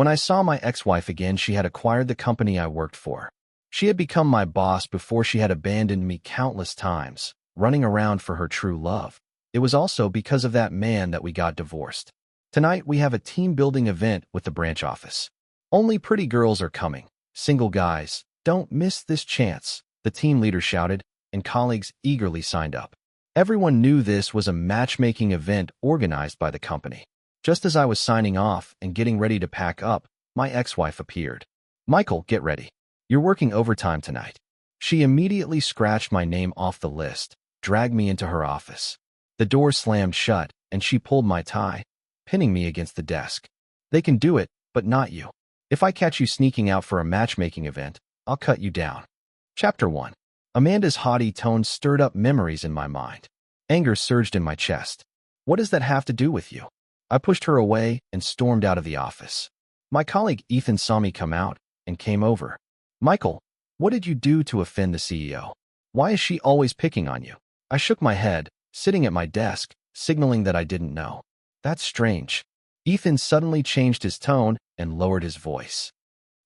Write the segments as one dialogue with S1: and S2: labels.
S1: When I saw my ex-wife again, she had acquired the company I worked for. She had become my boss before she had abandoned me countless times, running around for her true love. It was also because of that man that we got divorced. Tonight, we have a team-building event with the branch office. Only pretty girls are coming. Single guys, don't miss this chance, the team leader shouted, and colleagues eagerly signed up. Everyone knew this was a matchmaking event organized by the company. Just as I was signing off and getting ready to pack up, my ex-wife appeared. "Michael, get ready. You're working overtime tonight." She immediately scratched my name off the list, dragged me into her office. The door slammed shut, and she pulled my tie, pinning me against the desk. "They can do it, but not you. If I catch you sneaking out for a matchmaking event, I'll cut you down." Chapter 1. Amanda's haughty tone stirred up memories in my mind. Anger surged in my chest. "What does that have to do with you?" I pushed her away and stormed out of the office. My colleague Ethan saw me come out and came over. "Michael, what did you do to offend the CEO? Why is she always picking on you?" I shook my head, sitting at my desk, signaling that I didn't know. "That's strange." Ethan suddenly changed his tone and lowered his voice.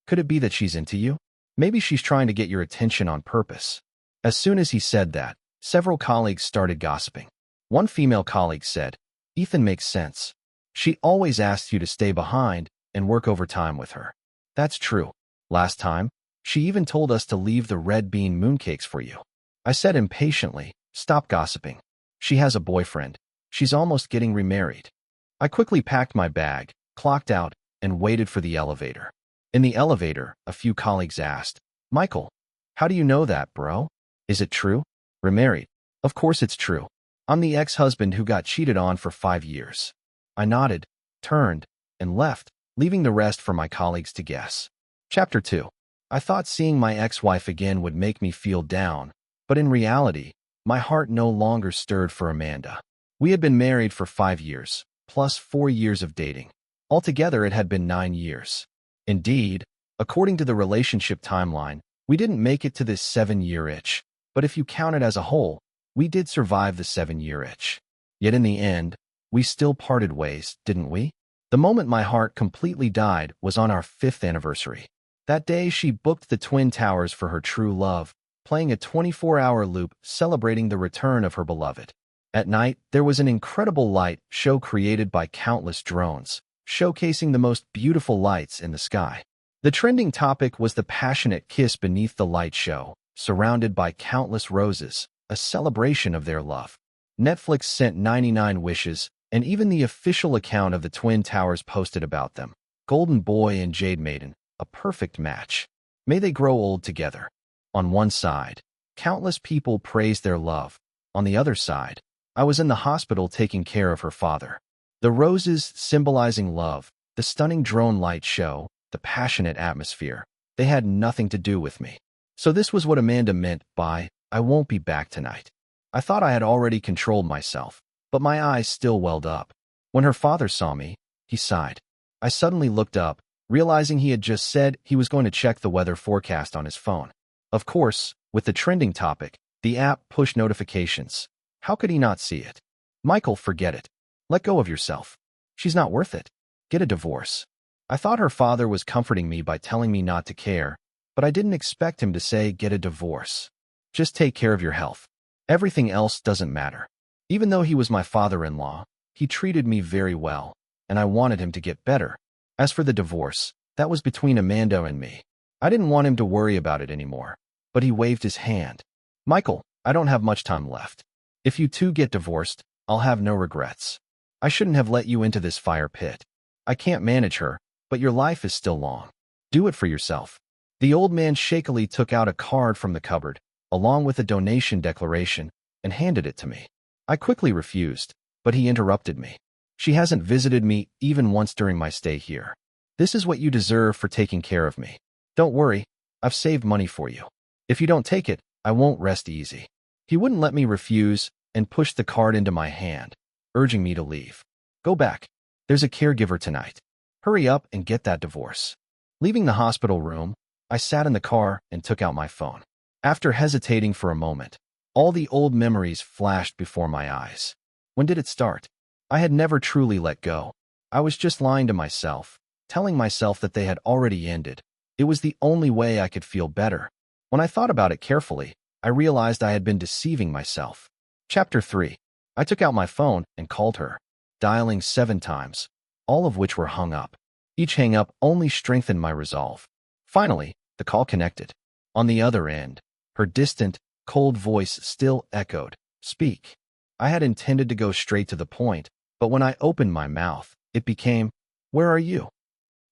S1: "Could it be that she's into you? Maybe she's trying to get your attention on purpose." As soon as he said that, several colleagues started gossiping. One female colleague said, "Ethan makes sense. She always asks you to stay behind and work overtime with her." "That's true. Last time, she even told us to leave the red bean mooncakes for you." I said impatiently, "Stop gossiping. She has a boyfriend. She's almost getting remarried." I quickly packed my bag, clocked out, and waited for the elevator. In the elevator, a few colleagues asked, "Michael, how do you know that, bro? Is it true? Remarried?" "Of course it's true. I'm the ex-husband who got cheated on for 5 years." I nodded, turned, and left, leaving the rest for my colleagues to guess. Chapter 2. I thought seeing my ex-wife again would make me feel down, but in reality, my heart no longer stirred for Amanda. We had been married for 5 years, plus 4 years of dating. Altogether, it had been 9 years. Indeed, according to the relationship timeline, we didn't make it to this 7-year itch, but if you count it as a whole, we did survive the 7-year itch. Yet in the end, we still parted ways, didn't we? The moment my heart completely died was on our 5th anniversary. That day, she booked the Twin Towers for her true love, playing a 24-hour loop celebrating the return of her beloved. At night, there was an incredible light show created by countless drones, showcasing the most beautiful lights in the sky. The trending topic was the passionate kiss beneath the light show, surrounded by countless roses, a celebration of their love. Netflix sent 99 wishes, and even the official account of the Twin Towers posted about them. Golden Boy and Jade Maiden, a perfect match. May they grow old together. On one side, countless people praised their love. On the other side, I was in the hospital taking care of her father. The roses symbolizing love, the stunning drone light show, the passionate atmosphere, they had nothing to do with me. So this was what Amanda meant by, "I won't be back tonight." I thought I had already controlled myself, but my eyes still welled up. When her father saw me, he sighed. I suddenly looked up, realizing he had just said he was going to check the weather forecast on his phone. Of course, with the trending topic, the app pushed notifications. How could he not see it? "Michael, forget it. Let go of yourself. She's not worth it. Get a divorce." I thought her father was comforting me by telling me not to care, but I didn't expect him to say, "Get a divorce. Just take care of your health. Everything else doesn't matter." Even though he was my father-in-law, he treated me very well, and I wanted him to get better. As for the divorce, that was between Amanda and me. I didn't want him to worry about it anymore, but he waved his hand. "Michael, I don't have much time left. If you two get divorced, I'll have no regrets. I shouldn't have let you into this fire pit. I can't manage her, but your life is still long. Do it for yourself." The old man shakily took out a card from the cupboard, along with a donation declaration, and handed it to me. I quickly refused, but he interrupted me. "She hasn't visited me even once during my stay here. This is what you deserve for taking care of me. Don't worry, I've saved money for you. If you don't take it, I won't rest easy." He wouldn't let me refuse and pushed the card into my hand, urging me to leave. "Go back. There's a caregiver tonight. Hurry up and get that divorce." Leaving the hospital room, I sat in the car and took out my phone. After hesitating for a moment, all the old memories flashed before my eyes. When did it start? I had never truly let go. I was just lying to myself, telling myself that they had already ended. It was the only way I could feel better. When I thought about it carefully, I realized I had been deceiving myself. Chapter 3. I took out my phone and called her, dialing 7 times, all of which were hung up. Each hang-up only strengthened my resolve. Finally, the call connected. On the other end, her distant, cold voice still echoed, "Speak." I had intended to go straight to the point, but when I opened my mouth, it became, "Where are you?"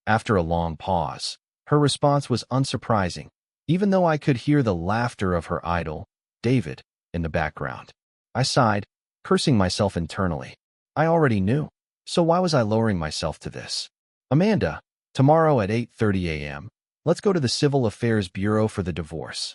S1: After a long pause, her response was unsurprising, even though I could hear the laughter of her idol, David, in the background. I sighed, cursing myself internally. I already knew, so why was I lowering myself to this? "Amanda, tomorrow at 8:30 a.m., let's go to the Civil Affairs Bureau for the divorce."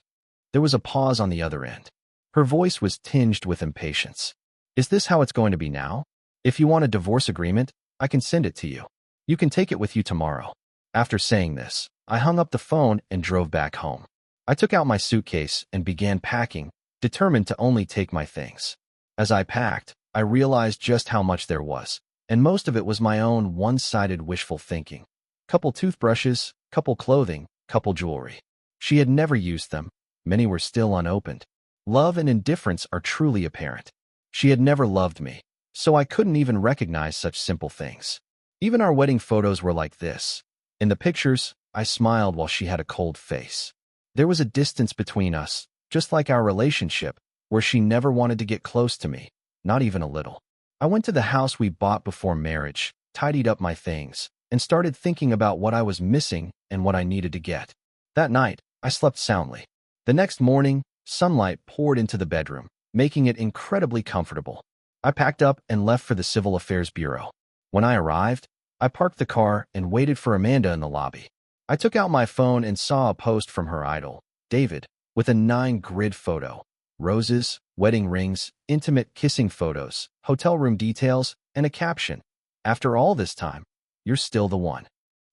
S1: There was a pause on the other end. Her voice was tinged with impatience. "Is this how it's going to be now? If you want a divorce agreement, I can send it to you. You can take it with you tomorrow." After saying this, I hung up the phone and drove back home. I took out my suitcase and began packing, determined to only take my things. As I packed, I realized just how much there was, and most of it was my own one-sided wishful thinking. Couple toothbrushes, couple clothing, couple jewelry. She had never used them. Many were still unopened. Love and indifference are truly apparent. She had never loved me, so I couldn't even recognize such simple things. Even our wedding photos were like this. In the pictures, I smiled while she had a cold face. There was a distance between us, just like our relationship, where she never wanted to get close to me, not even a little. I went to the house we bought before marriage, tidied up my things, and started thinking about what I was missing and what I needed to get. That night, I slept soundly. The next morning, sunlight poured into the bedroom, making it incredibly comfortable. I packed up and left for the Civil Affairs Bureau. When I arrived, I parked the car and waited for Amanda in the lobby. I took out my phone and saw a post from her idol, David, with a 9-grid photo. Roses, wedding rings, intimate kissing photos, hotel room details, and a caption. "After all this time, you're still the one."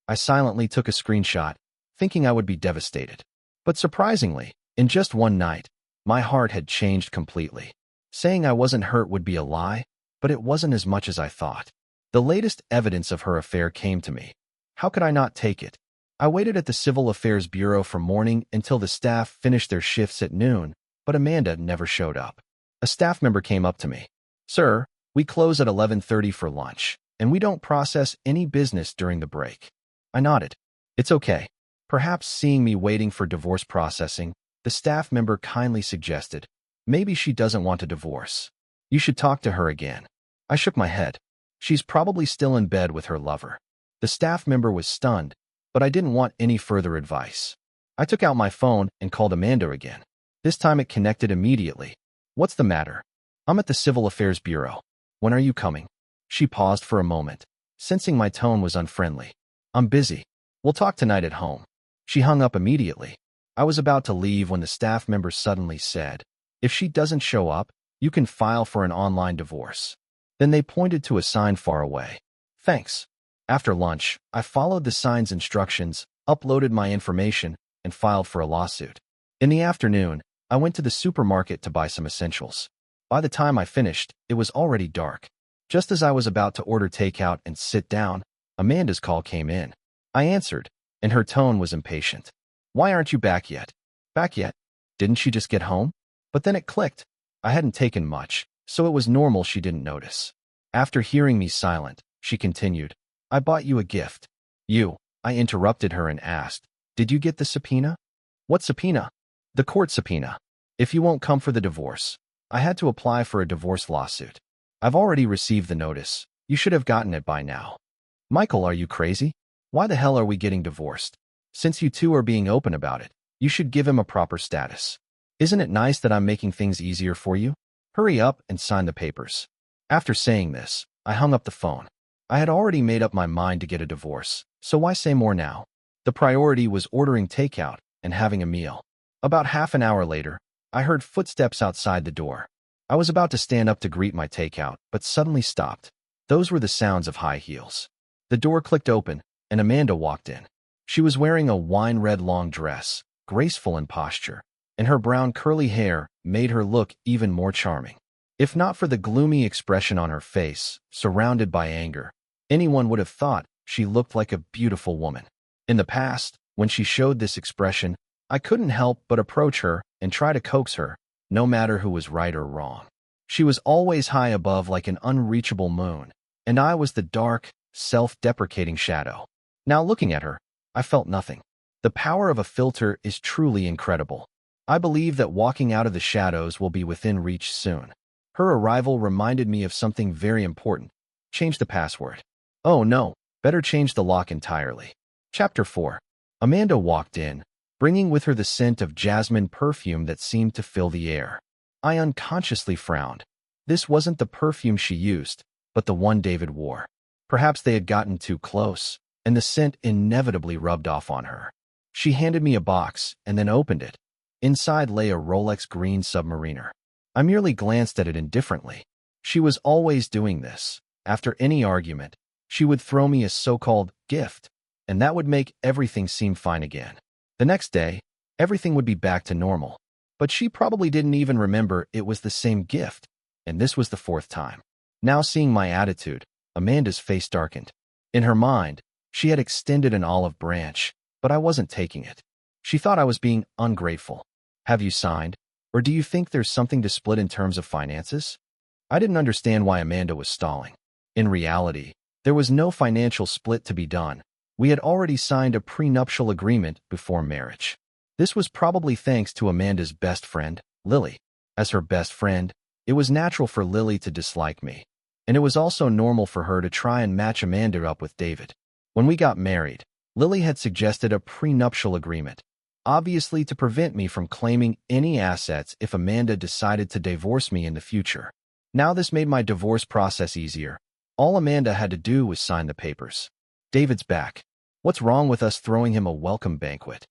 S1: I silently took a screenshot, thinking I would be devastated. But surprisingly, in just one night, my heart had changed completely. Saying I wasn't hurt would be a lie, but it wasn't as much as I thought. The latest evidence of her affair came to me. How could I not take it? I waited at the Civil Affairs Bureau from morning until the staff finished their shifts at noon, but Amanda never showed up. A staff member came up to me. "Sir, we close at 11:30 for lunch, and we don't process any business during the break." I nodded. "It's okay." Perhaps seeing me waiting for divorce processing, the staff member kindly suggested, "Maybe she doesn't want a divorce. You should talk to her again." I shook my head. "She's probably still in bed with her lover." The staff member was stunned, but I didn't want any further advice. I took out my phone and called Amanda again. This time it connected immediately. "What's the matter?" "I'm at the Civil Affairs Bureau. When are you coming?" She paused for a moment, sensing my tone was unfriendly. "I'm busy. We'll talk tonight at home." She hung up immediately. I was about to leave when the staff member suddenly said, "If she doesn't show up, you can file for an online divorce." Then they pointed to a sign far away. "Thanks." After lunch, I followed the sign's instructions, uploaded my information, and filed for a lawsuit. In the afternoon, I went to the supermarket to buy some essentials. By the time I finished, it was already dark. Just as I was about to order takeout and sit down, Amanda's call came in. I answered, and her tone was impatient. "Why aren't you back yet?" "Back yet? Didn't she just get home?" But then it clicked. I hadn't taken much, so it was normal she didn't notice. After hearing me silent, she continued, "I bought you a gift." "You?" I interrupted her and asked, "Did you get the subpoena?" "What subpoena?" "The court subpoena. If you won't come for the divorce." I had to apply for a divorce lawsuit. "I've already received the notice. You should have gotten it by now." "Michael, are you crazy? Why the hell are we getting divorced? Since you two are being open about it, you should give him a proper status. Isn't it nice that I'm making things easier for you? Hurry up and sign the papers." After saying this, I hung up the phone. I had already made up my mind to get a divorce, so why say more now? The priority was ordering takeout and having a meal. About half an hour later, I heard footsteps outside the door. I was about to stand up to greet my takeout, but suddenly stopped. Those were the sounds of high heels. The door clicked open, and Amanda walked in. She was wearing a wine-red long dress, graceful in posture, and her brown curly hair made her look even more charming. If not for the gloomy expression on her face, surrounded by anger, anyone would have thought She looked like a beautiful woman. In the past, when she showed this expression, I couldn't help but approach her and try to coax her, no matter who was right or wrong. She was always high above like an unreachable moon, and I was the dark, self-deprecating shadow. Now looking at her, I felt nothing. The power of a filter is truly incredible. I believe that walking out of the shadows will be within reach soon. Her arrival reminded me of something very important. Change the password. Oh no, better change the lock entirely. Chapter 4. Amanda walked in, bringing with her the scent of jasmine perfume that seemed to fill the air. I unconsciously frowned. This wasn't the perfume she used, but the one David wore. Perhaps they had gotten too close, and the scent inevitably rubbed off on her. She handed me a box and then opened it. Inside lay a Rolex green Submariner. I merely glanced at it indifferently. She was always doing this. After any argument, she would throw me a so-called gift, and that would make everything seem fine again. The next day, everything would be back to normal. But she probably didn't even remember it was the same gift, and this was the fourth time. Now seeing my attitude, Amanda's face darkened. In her mind, she had extended an olive branch, but I wasn't taking it. She thought I was being ungrateful. Have you signed? Or do you think there's something to split in terms of finances? I didn't understand why Amanda was stalling. In reality, there was no financial split to be done. We had already signed a prenuptial agreement before marriage. This was probably thanks to Amanda's best friend, Lily. As her best friend, it was natural for Lily to dislike me, and it was also normal for her to try and match Amanda up with David. When we got married, Lily had suggested a prenuptial agreement, obviously to prevent me from claiming any assets if Amanda decided to divorce me in the future. Now this made my divorce process easier. All Amanda had to do was sign the papers. David's back. What's wrong with us throwing him a welcome banquet?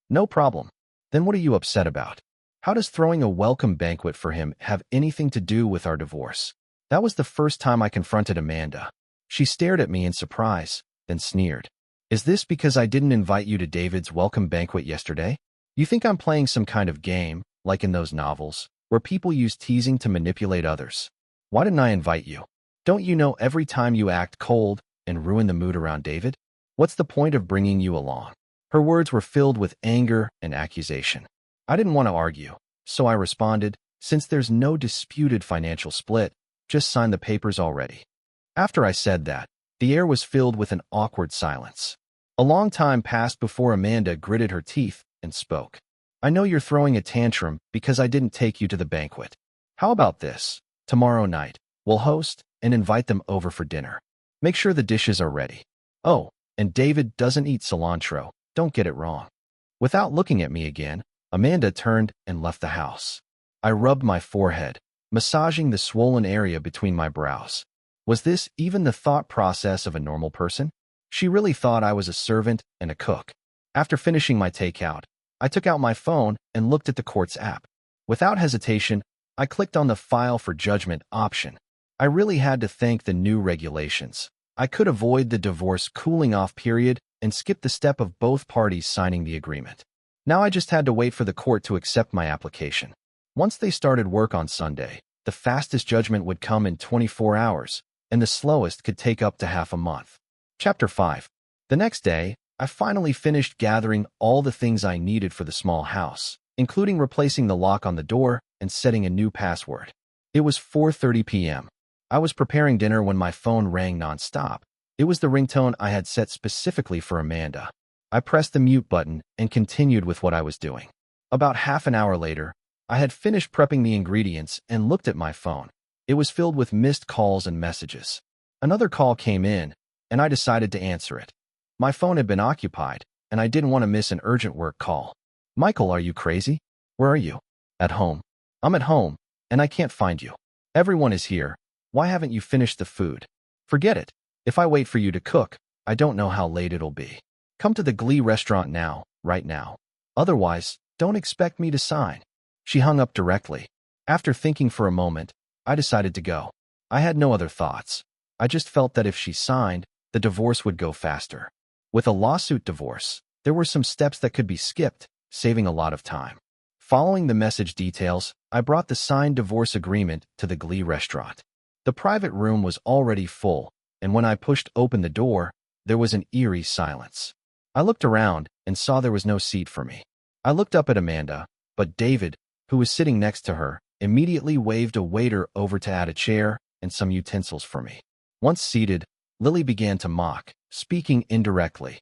S1: No problem. Then what are you upset about? How does throwing a welcome banquet for him have anything to do with our divorce? That was the first time I confronted Amanda. She stared at me in surprise, then sneered. Is this because I didn't invite you to David's welcome banquet yesterday? You think I'm playing some kind of game, like in those novels, where people use teasing to manipulate others? Why didn't I invite you? Don't you know every time you act cold and ruin the mood around David? What's the point of bringing you along? Her words were filled with anger and accusation. I didn't want to argue, so I responded, since there's no disputed financial split, just sign the papers already. After I said that, the air was filled with an awkward silence. A long time passed before Amanda gritted her teeth and spoke. I know you're throwing a tantrum because I didn't take you to the banquet. How about this? Tomorrow night, we'll host and invite them over for dinner. Make sure the dishes are ready. Oh, and David doesn't eat cilantro. Don't get it wrong. Without looking at me again, Amanda turned and left the house. I rubbed my forehead, massaging the swollen area between my brows. Was this even the thought process of a normal person? She really thought I was a servant and a cook. After finishing my takeout, I took out my phone and looked at the court's app. Without hesitation, I clicked on the File for Judgment option. I really had to thank the new regulations. I could avoid the divorce cooling-off period and skip the step of both parties signing the agreement. Now I just had to wait for the court to accept my application. Once they started work on Sunday, the fastest judgment would come in 24 hours, and the slowest could take up to half a month. Chapter 5. The next day, I finally finished gathering all the things I needed for the small house, including replacing the lock on the door and setting a new password. It was 4:30 p.m. I was preparing dinner when my phone rang nonstop. It was the ringtone I had set specifically for Amanda. I pressed the mute button and continued with what I was doing. About half an hour later, I had finished prepping the ingredients and looked at my phone. It was filled with missed calls and messages. Another call came in, and I decided to answer it. My phone had been occupied, and I didn't want to miss an urgent work call. Michael, are you crazy? Where are you? At home. I'm at home, and I can't find you. Everyone is here. Why haven't you finished the food? Forget it. If I wait for you to cook, I don't know how late it'll be. Come to the Glee restaurant now, right now. Otherwise, don't expect me to sign. She hung up directly. After thinking for a moment, I decided to go. I had no other thoughts. I just felt that if she signed, the divorce would go faster. With a lawsuit divorce, there were some steps that could be skipped, saving a lot of time. Following the message details, I brought the signed divorce agreement to the Glee restaurant. The private room was already full, and when I pushed open the door, there was an eerie silence. I looked around and saw there was no seat for me. I looked up at Amanda, but David, who was sitting next to her, immediately waved a waiter over to add a chair and some utensils for me. Once seated, Lily began to mock, speaking indirectly.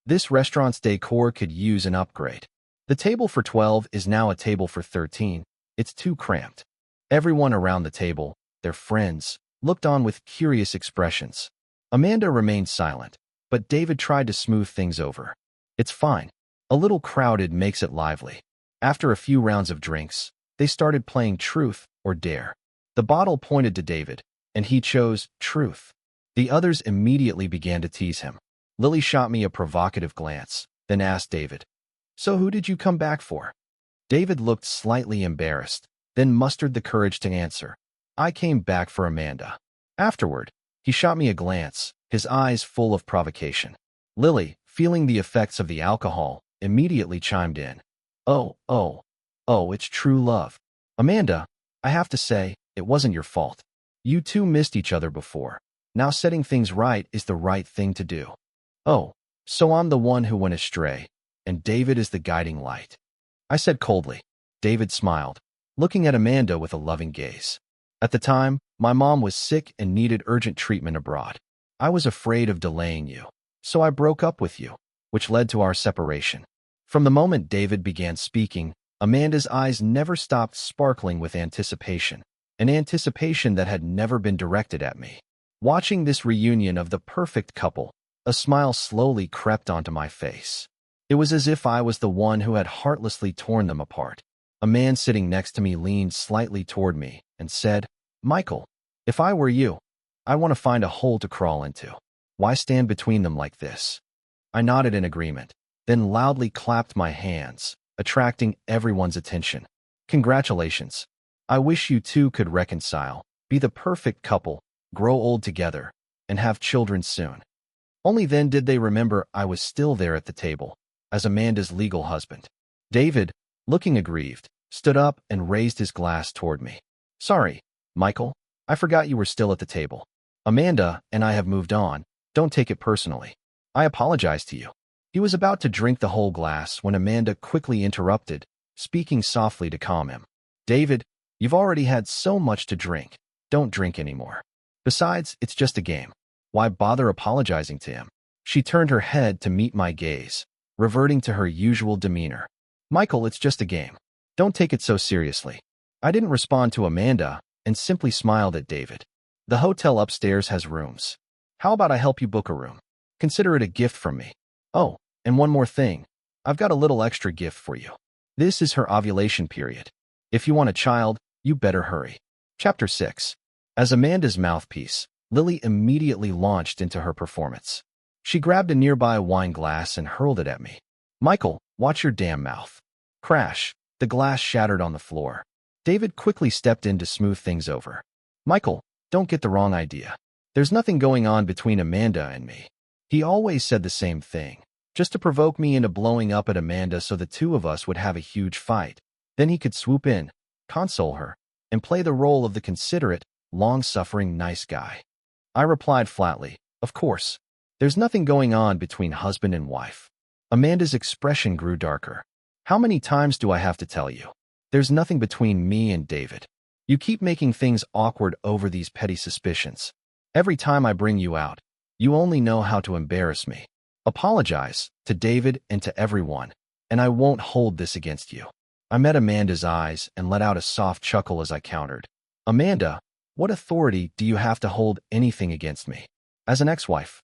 S1: This restaurant's decor could use an upgrade. The table for 12 is now a table for 13. It's too cramped. Everyone around the table, their friends, looked on with curious expressions. Amanda remained silent, but David tried to smooth things over. It's fine. A little crowded makes it lively. After a few rounds of drinks, they started playing Truth or Dare. The bottle pointed to David, and he chose Truth. The others immediately began to tease him. Lily shot me a provocative glance, then asked David, "So who did you come back for?" David looked slightly embarrassed, then mustered the courage to answer, "I came back for Amanda." Afterward, he shot me a glance, his eyes full of provocation. Lily, feeling the effects of the alcohol, immediately chimed in. Oh, it's true love. Amanda, I have to say, it wasn't your fault. You two missed each other before. Now setting things right is the right thing to do. Oh, so I'm the one who went astray, and David is the guiding light. I said coldly. David smiled, looking at Amanda with a loving gaze. At the time, my mom was sick and needed urgent treatment abroad. I was afraid of delaying you, so I broke up with you, which led to our separation. From the moment David began speaking, Amanda's eyes never stopped sparkling with anticipation, an anticipation that had never been directed at me. Watching this reunion of the perfect couple, a smile slowly crept onto my face. It was as if I was the one who had heartlessly torn them apart. A man sitting next to me leaned slightly toward me and said, "Michael, if I were you, I want to find a hole to crawl into. Why stand between them like this?" I nodded in agreement, then loudly clapped my hands, attracting everyone's attention. Congratulations. I wish you two could reconcile, be the perfect couple, grow old together, and have children soon. Only then did they remember I was still there at the table, as Amanda's legal husband. David, looking aggrieved, stood up and raised his glass toward me. "Sorry, Michael, I forgot you were still at the table. Amanda and I have moved on. Don't take it personally. I apologize to you." He was about to drink the whole glass when Amanda quickly interrupted, speaking softly to calm him. "David, you've already had so much to drink. Don't drink anymore. Besides, it's just a game. Why bother apologizing to him?" She turned her head to meet my gaze, reverting to her usual demeanor. "Michael, it's just a game. Don't take it so seriously." I didn't respond to Amanda and simply smiled at David. "The hotel upstairs has rooms. How about I help you book a room? Consider it a gift from me. Oh, and one more thing. I've got a little extra gift for you. This is her ovulation period. If you want a child, you better hurry." Chapter 6. As Amanda's mouthpiece, Lily immediately launched into her performance. She grabbed a nearby wine glass and hurled it at me. "Michael, watch your damn mouth." Crash. The glass shattered on the floor. David quickly stepped in to smooth things over. "Michael, don't get the wrong idea. There's nothing going on between Amanda and me. He always said the same thing, just to provoke me into blowing up at Amanda so the two of us would have a huge fight. Then he could swoop in, console her, and play the role of the considerate, long-suffering nice guy." I replied flatly, "Of course. There's nothing going on between husband and wife." Amanda's expression grew darker. "How many times do I have to tell you? There's nothing between me and David. You keep making things awkward over these petty suspicions. Every time I bring you out, you only know how to embarrass me. Apologize to David and to everyone, and I won't hold this against you." I met Amanda's eyes and let out a soft chuckle as I countered. "Amanda, what authority do you have to hold anything against me? As an ex-wife?"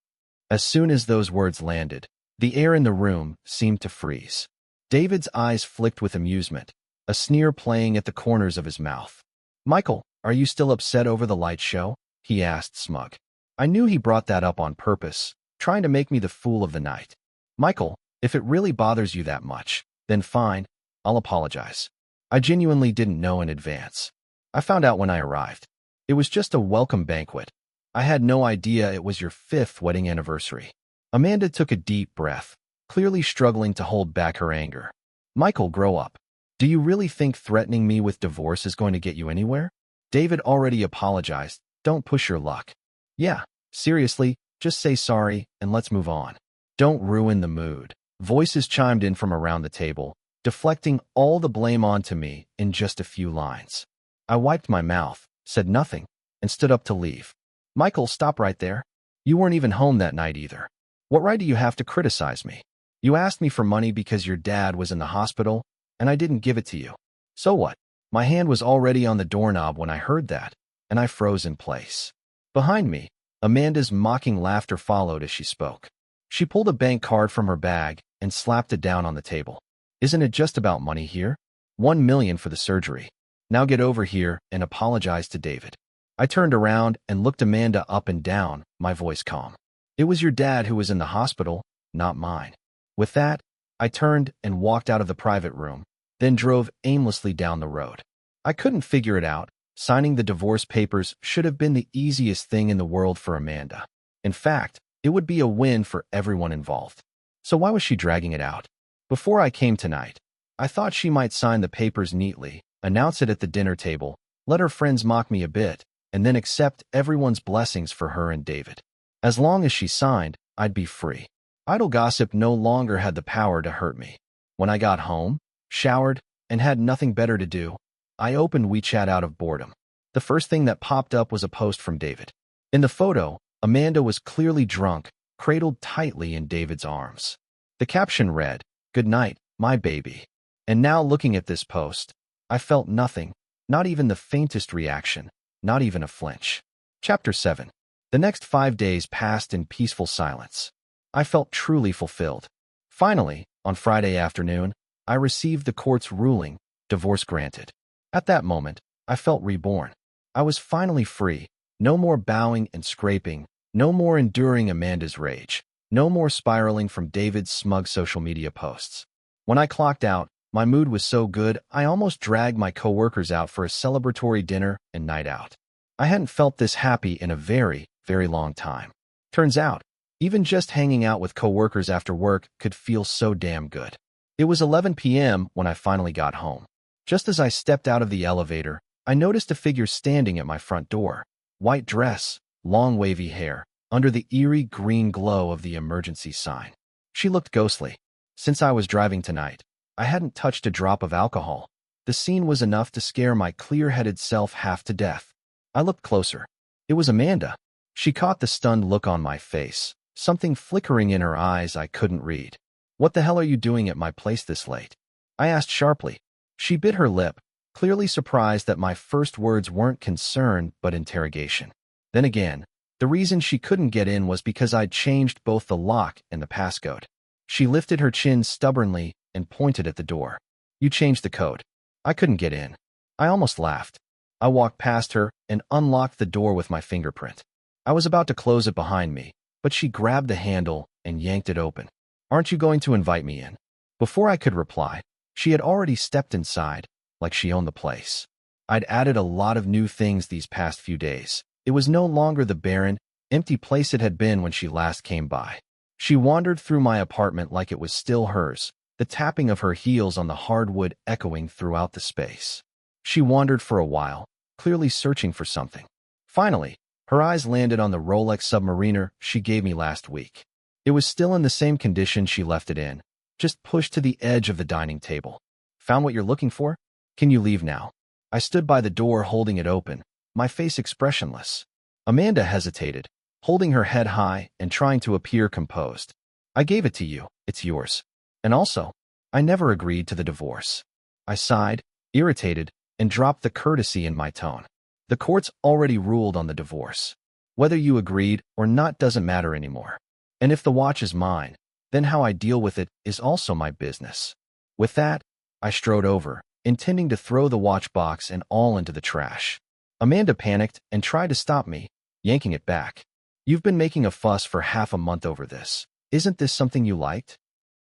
S1: As soon as those words landed, the air in the room seemed to freeze. David's eyes flicked with amusement, a sneer playing at the corners of his mouth. "Michael, are you still upset over the light show?" he asked, smug. I knew he brought that up on purpose, trying to make me the fool of the night. "Michael, if it really bothers you that much, then fine, I'll apologize. I genuinely didn't know in advance. I found out when I arrived. It was just a welcome banquet. I had no idea it was your 5th wedding anniversary." Amanda took a deep breath, clearly struggling to hold back her anger. "Michael, grow up. Do you really think threatening me with divorce is going to get you anywhere? David already apologized. Don't push your luck." "Yeah, seriously, Just say sorry and let's move on. Don't ruin the mood. Voices chimed in from around the table, deflecting all the blame onto me in just a few lines. I wiped my mouth, said nothing, and stood up to leave. Michael, stop right there. You weren't even home that night either. What right do you have to criticize me? You asked me for money because your dad was in the hospital, and I didn't give it to you. So what? My hand was already on the doorknob when I heard that, and I froze in place. Behind me, Amanda's mocking laughter followed as she spoke. She pulled a bank card from her bag and slapped it down on the table. Isn't it just about money here? 1 million for the surgery. Now get over here and apologize to David. I turned around and looked Amanda up and down, my voice calm. It was your dad who was in the hospital, not mine. With that, I turned and walked out of the private room, then drove aimlessly down the road. I couldn't figure it out. Signing the divorce papers should have been the easiest thing in the world for Amanda. In fact, it would be a win for everyone involved. So why was she dragging it out? Before I came tonight, I thought she might sign the papers neatly, announce it at the dinner table, let her friends mock me a bit, and then accept everyone's blessings for her and David. As long as she signed, I'd be free. Idle gossip no longer had the power to hurt me. When I got home, showered, and had nothing better to do, I opened WeChat out of boredom. The first thing that popped up was a post from David. In the photo, Amanda was clearly drunk, cradled tightly in David's arms. The caption read, "Good night, my baby." And now looking at this post, I felt nothing, not even the faintest reaction, not even a flinch. Chapter 7. The next 5 days passed in peaceful silence. I felt truly fulfilled. Finally, on Friday afternoon, I received the court's ruling, divorce granted. At that moment, I felt reborn. I was finally free. No more bowing and scraping, no more enduring Amanda's rage, no more spiraling from David's smug social media posts. When I clocked out, my mood was so good I almost dragged my coworkers out for a celebratory dinner and night out. I hadn't felt this happy in a very, very long time. Turns out, even just hanging out with coworkers after work could feel so damn good. It was 11 p.m. when I finally got home. Just as I stepped out of the elevator, I noticed a figure standing at my front door. White dress, long wavy hair, under the eerie green glow of the emergency sign. She looked ghostly. Since I was driving tonight, I hadn't touched a drop of alcohol. The scene was enough to scare my clear-headed self half to death. I looked closer. It was Amanda. She caught the stunned look on my face, something flickering in her eyes I couldn't read. "What the hell are you doing at my place this late?" I asked sharply. She bit her lip, clearly surprised that my first words weren't concern but interrogation. Then again, the reason she couldn't get in was because I'd changed both the lock and the passcode. She lifted her chin stubbornly and pointed at the door. "You changed the code. I couldn't get in." I almost laughed. I walked past her and unlocked the door with my fingerprint. I was about to close it behind me, but she grabbed the handle and yanked it open. "Aren't you going to invite me in?" Before I could reply, she had already stepped inside, like she owned the place. I'd added a lot of new things these past few days. It was no longer the barren, empty place it had been when she last came by. She wandered through my apartment like it was still hers, the tapping of her heels on the hardwood echoing throughout the space. She wandered for a while, clearly searching for something. Finally, her eyes landed on the Rolex Submariner she gave me last week. It was still in the same condition she left it in, just pushed to the edge of the dining table. "Found what you're looking for? Can you leave now?" I stood by the door holding it open, my face expressionless. Amanda hesitated, holding her head high and trying to appear composed. "I gave it to you. It's yours. And also, I never agreed to the divorce." I sighed, irritated, and dropped the courtesy in my tone. "The court's already ruled on the divorce. Whether you agreed or not doesn't matter anymore. And if the watch is mine, then how I deal with it is also my business." With that, I strode over, intending to throw the watch box and all into the trash. Amanda panicked and tried to stop me, yanking it back. "You've been making a fuss for half a month over this. Isn't this something you liked?"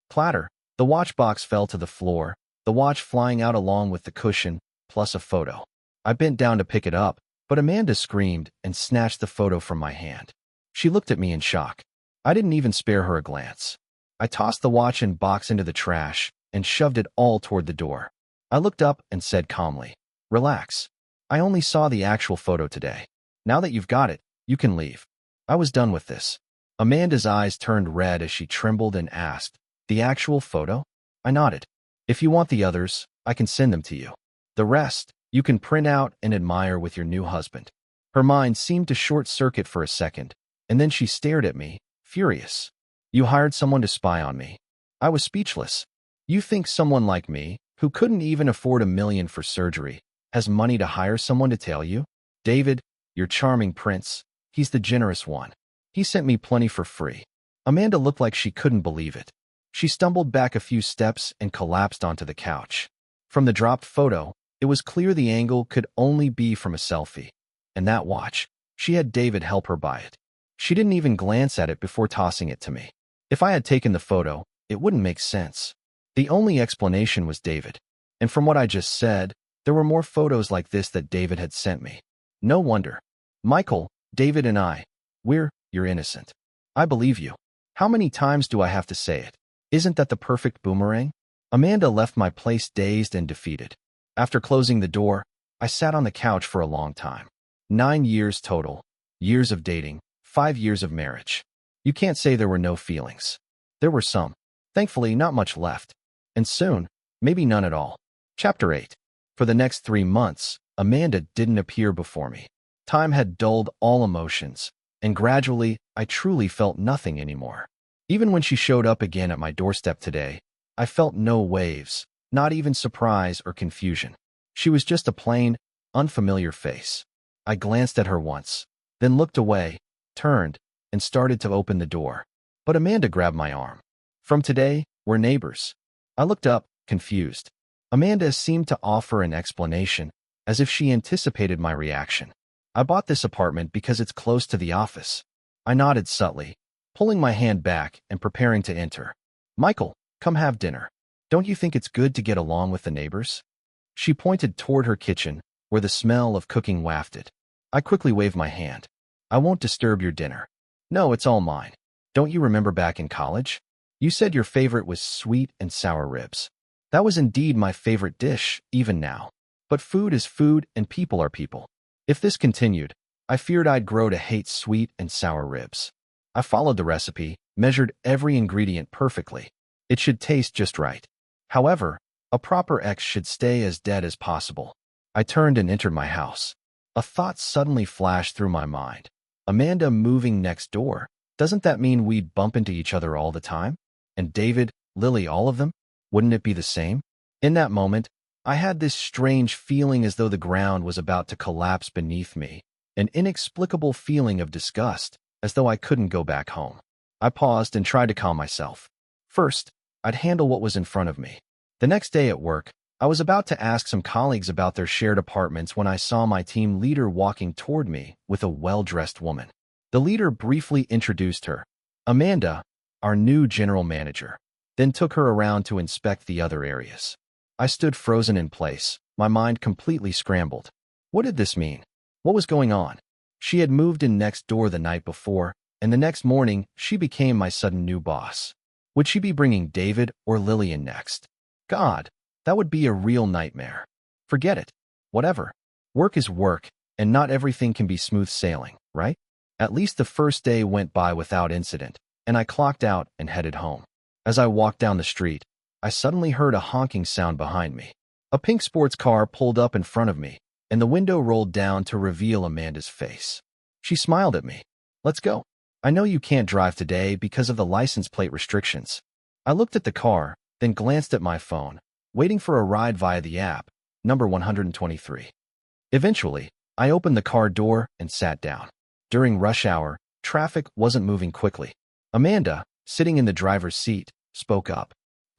S1: Clatter. The watch box fell to the floor, the watch flying out along with the cushion, plus a photo. I bent down to pick it up, but Amanda screamed and snatched the photo from my hand. She looked at me in shock. I didn't even spare her a glance. I tossed the watch and box into the trash and shoved it all toward the door. I looked up and said calmly, "Relax. I only saw the actual photo today. Now that you've got it, you can leave." I was done with this. Amanda's eyes turned red as she trembled and asked, "The actual photo?" I nodded. "If you want the others, I can send them to you. The rest, you can print out and admire with your new husband." Her mind seemed to short-circuit for a second, and then she stared at me, furious. "You hired someone to spy on me." I was speechless. "You think someone like me, who couldn't even afford $1 million for surgery, has money to hire someone to tell you? David, your charming prince, he's the generous one. He sent me plenty for free." Amanda looked like she couldn't believe it. She stumbled back a few steps and collapsed onto the couch. From the dropped photo, it was clear the angle could only be from a selfie. And that watch, she had David help her buy it. She didn't even glance at it before tossing it to me. If I had taken the photo, it wouldn't make sense. The only explanation was David. And from what I just said, there were more photos like this that David had sent me. No wonder. "Michael, David and you're innocent. I believe you. How many times do I have to say it? Isn't that the perfect boomerang?" Amanda left my place dazed and defeated. After closing the door, I sat on the couch for a long time. 9 years total. Years of dating, 5 years of marriage. You can't say there were no feelings. There were some. Thankfully, not much left. And soon, maybe none at all. Chapter 8. For the next 3 months, Amanda didn't appear before me. Time had dulled all emotions, and gradually, I truly felt nothing anymore. Even when she showed up again at my doorstep today, I felt no waves, not even surprise or confusion. She was just a plain, unfamiliar face. I glanced at her once, then looked away, turned, and started to open the door. But Amanda grabbed my arm. "From today, we're neighbors." I looked up, confused. Amanda seemed to offer an explanation, as if she anticipated my reaction. "I bought this apartment because it's close to the office." I nodded subtly, pulling my hand back and preparing to enter. "Michael, come have dinner. Don't you think it's good to get along with the neighbors?" She pointed toward her kitchen, where the smell of cooking wafted. I quickly waved my hand. "I won't disturb your dinner." "No, it's all mine. Don't you remember back in college? You said your favorite was sweet and sour ribs." That was indeed my favorite dish, even now. But food is food and people are people. If this continued, I feared I'd grow to hate sweet and sour ribs. I followed the recipe, measured every ingredient perfectly. It should taste just right. However, a proper ex should stay as dead as possible. I turned and entered my house. A thought suddenly flashed through my mind. Amanda moving next door, doesn't that mean we'd bump into each other all the time? And David, Lily, all of them? Wouldn't it be the same? In that moment, I had this strange feeling as though the ground was about to collapse beneath me, an inexplicable feeling of disgust, as though I couldn't go back home. I paused and tried to calm myself. First, I'd handle what was in front of me. The next day at work, I was about to ask some colleagues about their shared apartments when I saw my team leader walking toward me with a well-dressed woman. The leader briefly introduced her, Amanda, our new general manager, then took her around to inspect the other areas. I stood frozen in place, my mind completely scrambled. What did this mean? What was going on? She had moved in next door the night before, and the next morning, she became my sudden new boss. Would she be bringing David or Lillian next? God, that would be a real nightmare. Forget it. Whatever. Work is work, and not everything can be smooth sailing, right? At least the first day went by without incident, and I clocked out and headed home. As I walked down the street, I suddenly heard a honking sound behind me. A pink sports car pulled up in front of me, and the window rolled down to reveal Amanda's face. She smiled at me. "Let's go. I know you can't drive today because of the license plate restrictions." I looked at the car, then glanced at my phone, waiting for a ride via the app, number 123. Eventually, I opened the car door and sat down. During rush hour, traffic wasn't moving quickly. Amanda, sitting in the driver's seat, spoke up.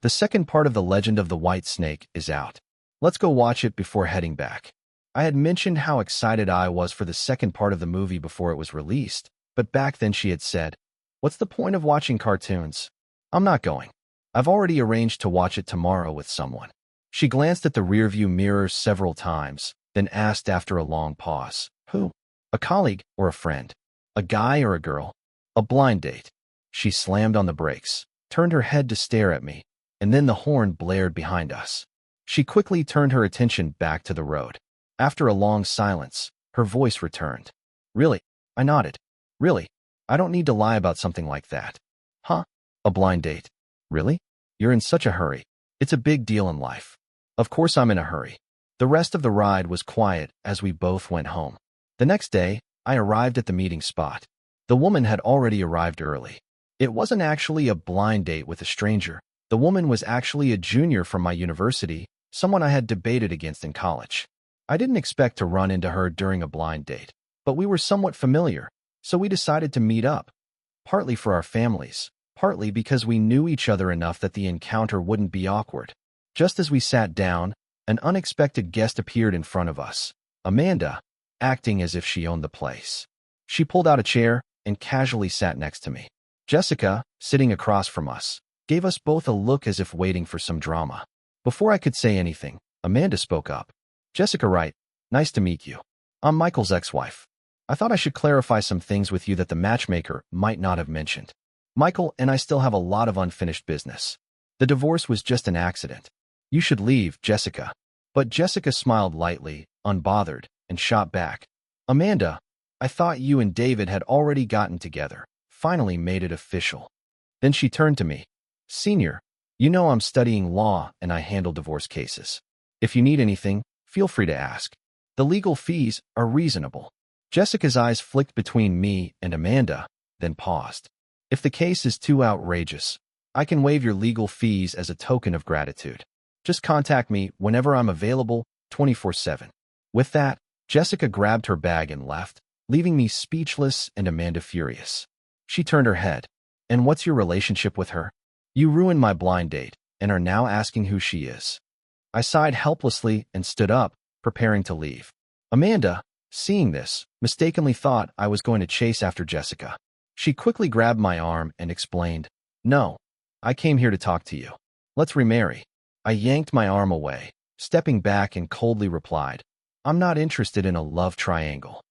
S1: "The second part of The Legend of the White Snake is out. Let's go watch it before heading back." I had mentioned how excited I was for the second part of the movie before it was released, but back then she had said, "What's the point of watching cartoons? I'm not going. I've already arranged to watch it tomorrow with someone." She glanced at the rearview mirror several times, then asked after a long pause, "Who? A colleague or a friend? A guy or a girl? A blind date?" She slammed on the brakes, turned her head to stare at me, and then the horn blared behind us. She quickly turned her attention back to the road. After a long silence, her voice returned. "Really?" I nodded. "Really? I don't need to lie about something like that. Huh? A blind date? Really? You're in such a hurry. It's a big deal in life. Of course I'm in a hurry. The rest of the ride was quiet as we both went home. The next day, I arrived at the meeting spot. The woman had already arrived early. It wasn't actually a blind date with a stranger. The woman was actually a junior from my university, someone I had debated against in college. I didn't expect to run into her during a blind date, but we were somewhat familiar, so we decided to meet up, partly for our families, partly because we knew each other enough that the encounter wouldn't be awkward. Just as we sat down, an unexpected guest appeared in front of us, Amanda, acting as if she owned the place. She pulled out a chair and casually sat next to me. Jessica, sitting across from us, gave us both a look as if waiting for some drama. Before I could say anything, Amanda spoke up. Jessica Wright, nice to meet you. I'm Michael's ex-wife. I thought I should clarify some things with you that the matchmaker might not have mentioned. Michael and I still have a lot of unfinished business. The divorce was just an accident. You should leave, Jessica. But Jessica smiled lightly, unbothered, and shot back. Amanda, I thought you and David had already gotten together, finally made it official. Then she turned to me. Senior, you know I'm studying law and I handle divorce cases. If you need anything, feel free to ask. The legal fees are reasonable. Jessica's eyes flicked between me and Amanda, then paused. If the case is too outrageous, I can waive your legal fees as a token of gratitude. Just contact me whenever I'm available, 24/7. With that, Jessica grabbed her bag and left, leaving me speechless and Amanda furious. She turned her head. And what's your relationship with her? You ruined my blind date and are now asking who she is. I sighed helplessly and stood up, preparing to leave. Amanda, seeing this, mistakenly thought I was going to chase after Jessica. She quickly grabbed my arm and explained, No, I came here to talk to you. Let's remarry. I yanked my arm away, stepping back and coldly replied, I'm not interested in a love triangle.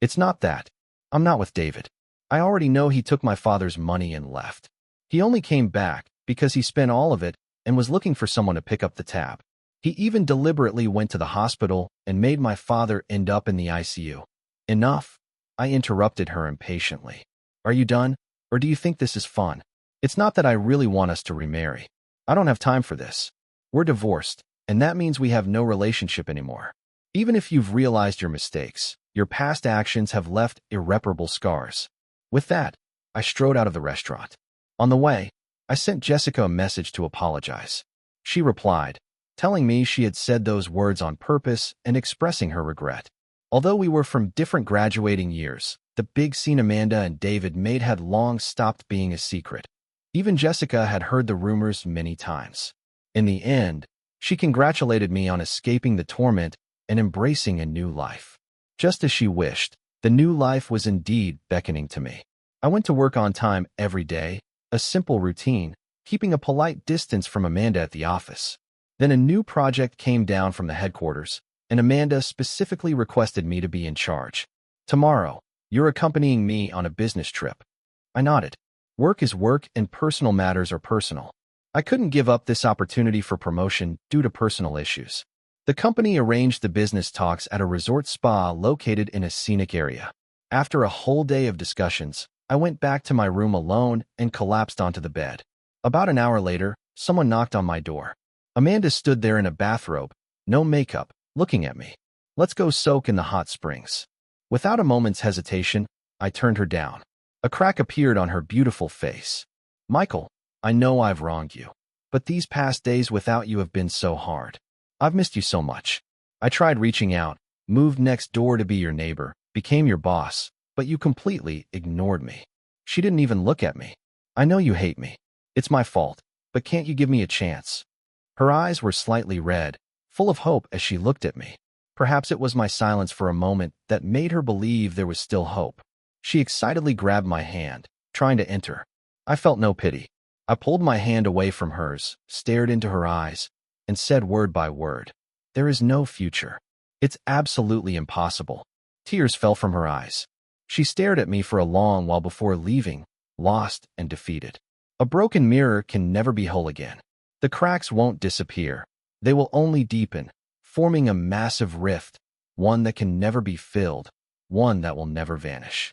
S1: It's not that. I'm not with David. I already know he took my father's money and left. He only came back because he spent all of it and was looking for someone to pick up the tab. He even deliberately went to the hospital and made my father end up in the ICU. Enough. I interrupted her impatiently. Are you done? Or do you think this is fun? It's not that I really want us to remarry. I don't have time for this. We're divorced, and that means we have no relationship anymore. Even if you've realized your mistakes, your past actions have left irreparable scars. With that, I strode out of the restaurant. On the way, I sent Jessica a message to apologize. She replied, telling me she had said those words on purpose and expressing her regret. Although we were from different graduating years, the big scene Amanda and David made had long stopped being a secret. Even Jessica had heard the rumors many times. In the end, she congratulated me on escaping the torment and embracing a new life. Just as she wished, the new life was indeed beckoning to me. I went to work on time every day, a simple routine, keeping a polite distance from Amanda at the office. Then a new project came down from the headquarters, and Amanda specifically requested me to be in charge. Tomorrow, you're accompanying me on a business trip. I nodded. Work is work and personal matters are personal. I couldn't give up this opportunity for promotion due to personal issues. The company arranged the business talks at a resort spa located in a scenic area. After a whole day of discussions, I went back to my room alone and collapsed onto the bed. About an hour later, someone knocked on my door. Amanda stood there in a bathrobe, no makeup, looking at me. Let's go soak in the hot springs. Without a moment's hesitation, I turned her down. A crack appeared on her beautiful face. Michael, I know I've wronged you, but these past days without you have been so hard. I've missed you so much. I tried reaching out, moved next door to be your neighbor, became your boss, but you completely ignored me. She didn't even look at me. I know you hate me. It's my fault, but can't you give me a chance? Her eyes were slightly red, full of hope as she looked at me. Perhaps it was my silence for a moment that made her believe there was still hope. She excitedly grabbed my hand, trying to enter. I felt no pity. I pulled my hand away from hers, stared into her eyes, and said word by word, there is no future. It's absolutely impossible. Tears fell from her eyes. She stared at me for a long while before leaving, lost and defeated. A broken mirror can never be whole again. The cracks won't disappear. They will only deepen, forming a massive rift, one that can never be filled, one that will never vanish.